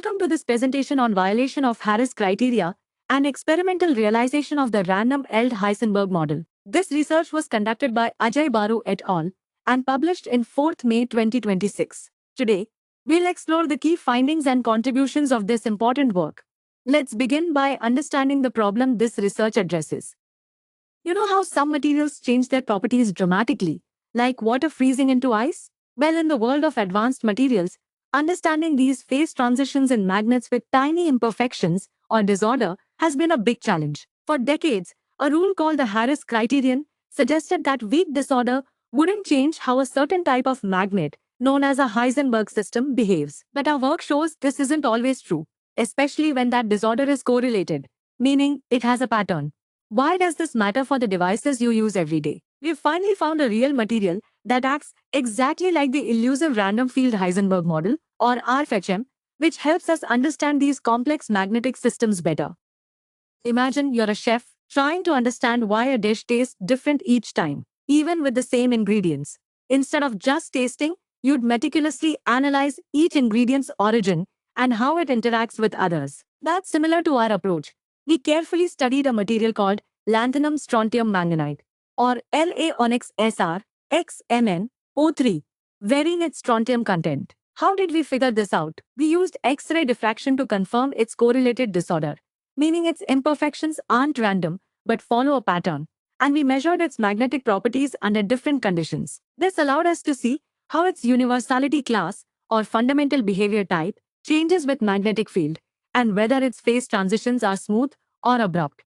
Welcome to this presentation on violation of Harris criteria and experimental realization of the random Heisenberg model. This research was conducted by Ajay Baru et al. And published in 4th May 2026. Today, we'll explore the key findings and contributions of this important work. Let's begin by understanding the problem this research addresses. You know how some materials change their properties dramatically, like water freezing into ice? Well, in the world of advanced materials, understanding these phase transitions in magnets with tiny imperfections or disorder has been a big challenge. For decades, a rule called the Harris criterion suggested that weak disorder wouldn't change how a certain type of magnet, known as a Heisenberg system, behaves. But our work shows this isn't always true, especially when that disorder is correlated, meaning it has a pattern. Why does this matter for the devices you use every day? We've finally found a real material that acts exactly like the elusive random field Heisenberg model, or RFHM, which helps us understand these complex magnetic systems better. Imagine you're a chef trying to understand why a dish tastes different each time, even with the same ingredients. Instead of just tasting, you'd meticulously analyze each ingredient's origin and how it interacts with others. That's similar to our approach. We carefully studied a material called lanthanum strontium manganite, or La onyx Sr, XMnO3, varying its strontium content. How did we figure this out? We used X-ray diffraction to confirm its correlated disorder, meaning its imperfections aren't random but follow a pattern, and we measured its magnetic properties under different conditions. This allowed us to see how its universality class, or fundamental behavior type, changes with magnetic field, and whether its phase transitions are smooth or abrupt.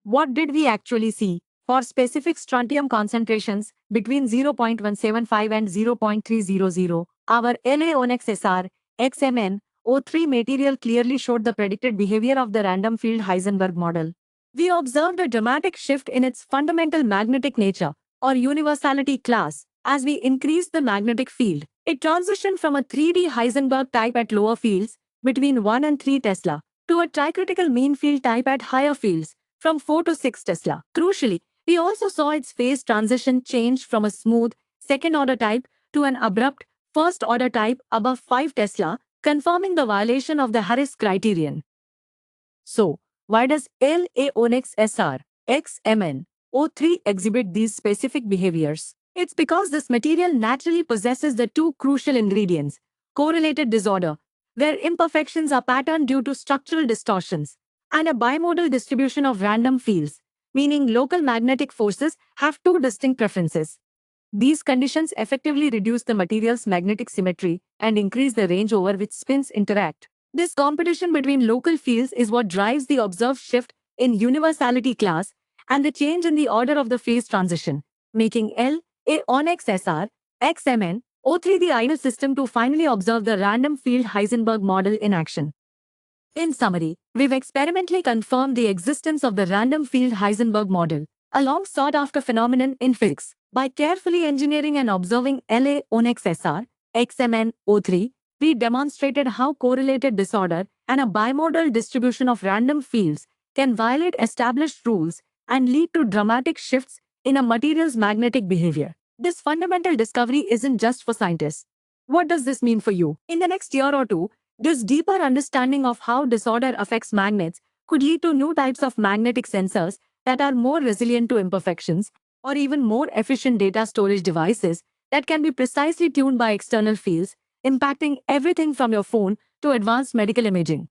What did we actually see? For specific strontium concentrations between 0.175 and 0.300, our La onyx Sr, XMnO3 material clearly showed the predicted behavior of the random field Heisenberg model. We observed a dramatic shift in its fundamental magnetic nature, or universality class, as we increased the magnetic field. It transitioned from a 3D Heisenberg type at lower fields, between 1 and 3 Tesla, to a tricritical mean field type at higher fields, from 4 to 6 Tesla. Crucially, we also saw its phase transition change from a smooth, second-order type to an abrupt, first-order type above 5 Tesla, confirming the violation of the Harris criterion. So, why does La onyx Sr, XMnO3 exhibit these specific behaviors? It's because this material naturally possesses the two crucial ingredients: correlated disorder, where imperfections are patterned due to structural distortions, and a bimodal distribution of random fields, meaning local magnetic forces have two distinct preferences. These conditions effectively reduce the material's magnetic symmetry and increase the range over which spins interact. This competition between local fields is what drives the observed shift in universality class and the change in the order of the phase transition, making La onyx Sr, XMnO3 the ideal system to finally observe the random field Heisenberg model in action. In summary, we've experimentally confirmed the existence of the random field Heisenberg model, a long sought-after phenomenon in physics. By carefully engineering and observing La onyx Sr, XMnO3, we demonstrated how correlated disorder and a bimodal distribution of random fields can violate established rules and lead to dramatic shifts in a material's magnetic behavior. This fundamental discovery isn't just for scientists. What does this mean for you? In the next year or two, this deeper understanding of how disorder affects magnets could lead to new types of magnetic sensors that are more resilient to imperfections, or even more efficient data storage devices that can be precisely tuned by external fields, impacting everything from your phone to advanced medical imaging.